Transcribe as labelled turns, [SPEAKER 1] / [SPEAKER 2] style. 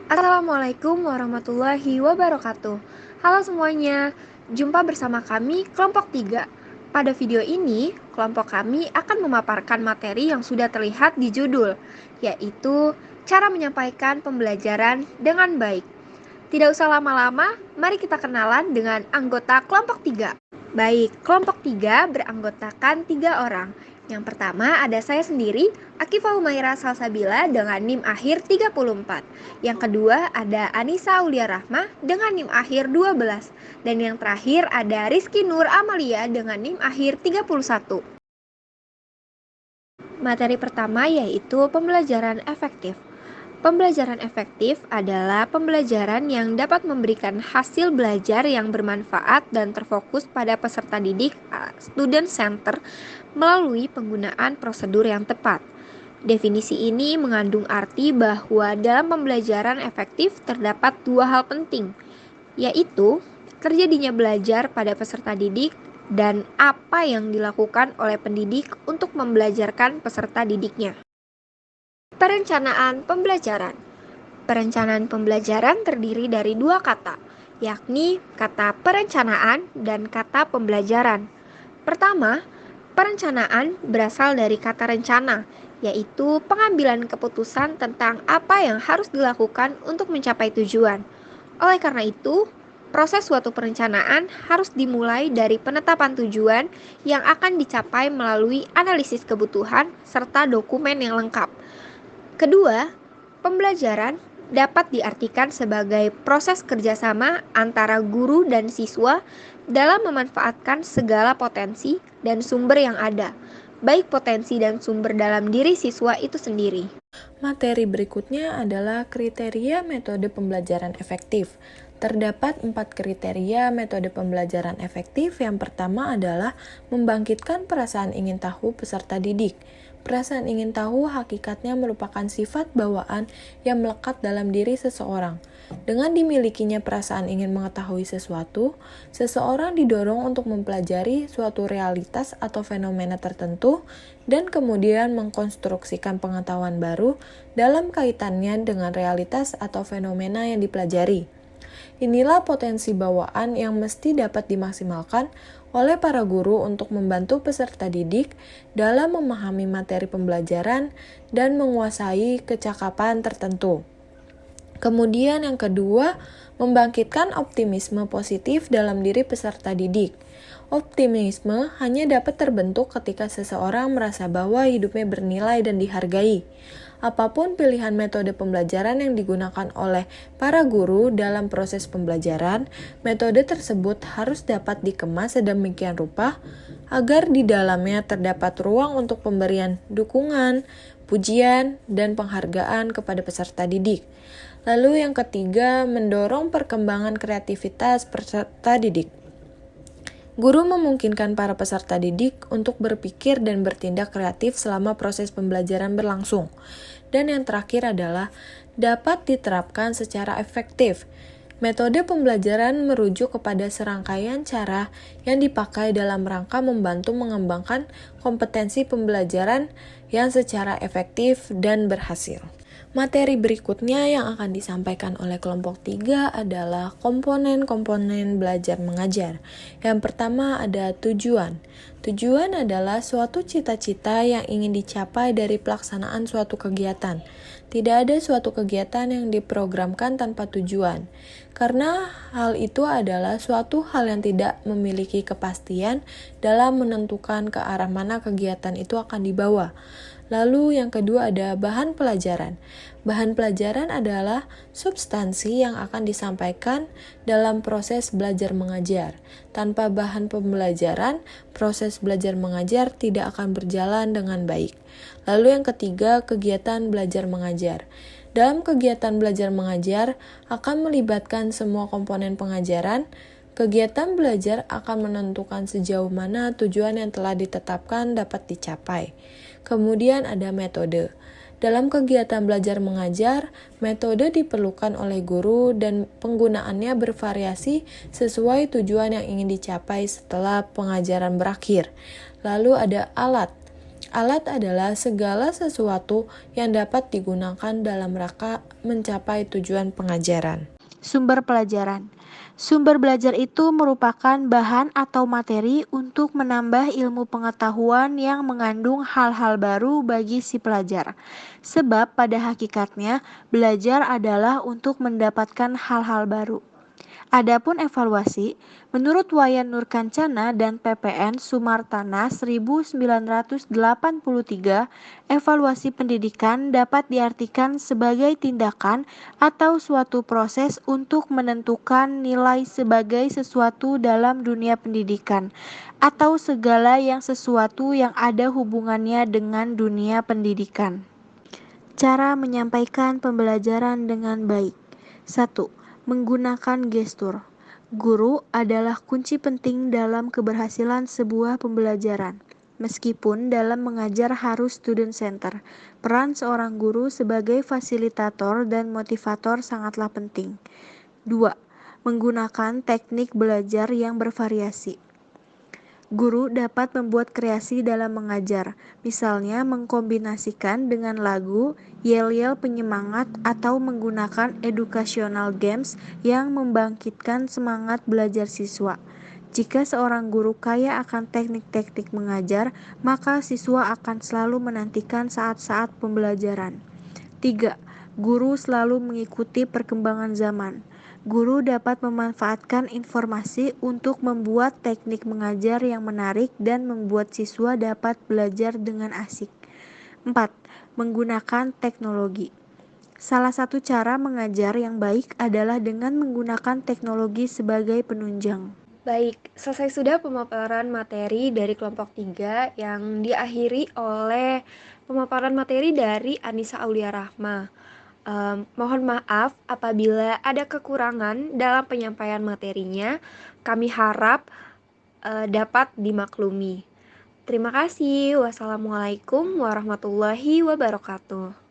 [SPEAKER 1] Assalamualaikum warahmatullahi wabarakatuh. Halo semuanya, jumpa bersama kami kelompok 3. Pada video ini, kelompok kami akan memaparkan materi yang sudah terlihat di judul, yaitu cara menyampaikan pembelajaran dengan baik. Tidak usah lama-lama, mari kita kenalan dengan anggota kelompok 3. Baik, kelompok 3 beranggotakan 3 orang. Yang pertama ada saya sendiri, Akifah Humaira Salsabila dengan NIM akhir 34. Yang kedua ada Anissa Aulia Rahma dengan NIM akhir 12. Dan yang terakhir ada Rizky Nur Amalia dengan NIM akhir 31. Materi pertama yaitu pembelajaran efektif. Pembelajaran efektif adalah pembelajaran yang dapat memberikan hasil belajar yang bermanfaat dan terfokus pada peserta didik student center melalui penggunaan prosedur yang tepat. Definisi ini mengandung arti bahwa dalam pembelajaran efektif terdapat dua hal penting, yaitu terjadinya belajar pada peserta didik dan apa yang dilakukan oleh pendidik untuk membelajarkan peserta didiknya. Perencanaan pembelajaran. Perencanaan pembelajaran terdiri dari dua kata, yakni kata perencanaan dan kata pembelajaran. Pertama, perencanaan berasal dari kata rencana, yaitu pengambilan keputusan tentang apa yang harus dilakukan untuk mencapai tujuan. Oleh karena itu, proses suatu perencanaan harus dimulai dari penetapan tujuan yang akan dicapai melalui analisis kebutuhan serta dokumen yang lengkap. Kedua, pembelajaran dapat diartikan sebagai proses kerjasama antara guru dan siswa dalam memanfaatkan segala potensi dan sumber yang ada, baik potensi dan sumber dalam diri siswa itu sendiri.
[SPEAKER 2] Materi berikutnya adalah kriteria metode pembelajaran efektif. Terdapat 4 kriteria metode pembelajaran efektif. Yang pertama adalah membangkitkan perasaan ingin tahu peserta didik. Perasaan ingin tahu hakikatnya merupakan sifat bawaan yang melekat dalam diri seseorang. Dengan dimilikinya perasaan ingin mengetahui sesuatu, seseorang didorong untuk mempelajari suatu realitas atau fenomena tertentu dan kemudian mengkonstruksikan pengetahuan baru dalam kaitannya dengan realitas atau fenomena yang dipelajari. Inilah potensi bawaan yang mesti dapat dimaksimalkan oleh para guru untuk membantu peserta didik dalam memahami materi pembelajaran dan menguasai kecakapan tertentu. Kemudian yang kedua, membangkitkan optimisme positif dalam diri peserta didik. Optimisme hanya dapat terbentuk ketika seseorang merasa bahwa hidupnya bernilai dan dihargai. Apapun pilihan metode pembelajaran yang digunakan oleh para guru dalam proses pembelajaran, metode tersebut harus dapat dikemas sedemikian rupa agar di dalamnya terdapat ruang untuk pemberian dukungan, pujian, dan penghargaan kepada peserta didik. Lalu yang ketiga, mendorong perkembangan kreativitas peserta didik. Guru memungkinkan para peserta didik untuk berpikir dan bertindak kreatif selama proses pembelajaran berlangsung. Dan yang terakhir adalah dapat diterapkan secara efektif. Metode pembelajaran merujuk kepada serangkaian cara yang dipakai dalam rangka membantu mengembangkan kompetensi pembelajaran yang secara efektif dan berhasil. Materi berikutnya yang akan disampaikan oleh kelompok 3 adalah komponen-komponen belajar mengajar. Yang pertama ada tujuan. Tujuan adalah suatu cita-cita yang ingin dicapai dari pelaksanaan suatu kegiatan. Tidak ada suatu kegiatan yang diprogramkan tanpa tujuan, karena hal itu adalah suatu hal yang tidak memiliki kepastian dalam menentukan ke arah mana kegiatan itu akan dibawa. Lalu yang kedua ada bahan pelajaran. Bahan pelajaran adalah substansi yang akan disampaikan dalam proses belajar mengajar. Tanpa bahan pembelajaran, proses belajar mengajar tidak akan berjalan dengan baik. Lalu yang ketiga, kegiatan belajar mengajar. Dalam kegiatan belajar mengajar akan melibatkan semua komponen pengajaran. Kegiatan belajar akan menentukan sejauh mana tujuan yang telah ditetapkan dapat dicapai. Kemudian ada metode. Dalam kegiatan belajar mengajar, metode diperlukan oleh guru dan penggunaannya bervariasi sesuai tujuan yang ingin dicapai setelah pengajaran berakhir. Lalu ada alat. Alat adalah segala sesuatu yang dapat digunakan dalam rangka mencapai tujuan pengajaran.
[SPEAKER 3] Sumber pelajaran. Sumber belajar itu merupakan bahan atau materi untuk menambah ilmu pengetahuan yang mengandung hal-hal baru bagi si pelajar. Sebab pada hakikatnya, belajar adalah untuk mendapatkan hal-hal baru. Adapun evaluasi, menurut Wayan Nurkancana dan PPN Sumartana 1983, evaluasi pendidikan dapat diartikan sebagai tindakan atau suatu proses untuk menentukan nilai sebagai sesuatu dalam dunia pendidikan atau segala yang sesuatu yang ada hubungannya dengan dunia pendidikan. Cara menyampaikan pembelajaran dengan baik. 1. Menggunakan gestur. Guru adalah kunci penting dalam keberhasilan sebuah pembelajaran. Meskipun dalam mengajar harus student center, peran seorang guru sebagai fasilitator dan motivator sangatlah penting. 2. Menggunakan teknik belajar yang bervariasi. Guru dapat membuat kreasi dalam mengajar, misalnya mengkombinasikan dengan lagu, yel-yel penyemangat, atau menggunakan educational games yang membangkitkan semangat belajar siswa. Jika seorang guru kaya akan teknik-teknik mengajar, maka siswa akan selalu menantikan saat-saat pembelajaran. 3. Guru selalu mengikuti perkembangan zaman. Guru dapat memanfaatkan informasi untuk membuat teknik mengajar yang menarik dan membuat siswa dapat belajar dengan asik. 4. Menggunakan teknologi. Salah satu cara mengajar yang baik adalah dengan menggunakan teknologi sebagai penunjang.
[SPEAKER 1] Baik, selesai sudah pemaparan materi dari kelompok 3 yang diakhiri oleh pemaparan materi dari Anissa Aulia Rahma. Mohon maaf apabila ada kekurangan dalam penyampaian materinya. Kami harap dapat dimaklumi. Terima kasih. Wassalamualaikum warahmatullahi wabarakatuh.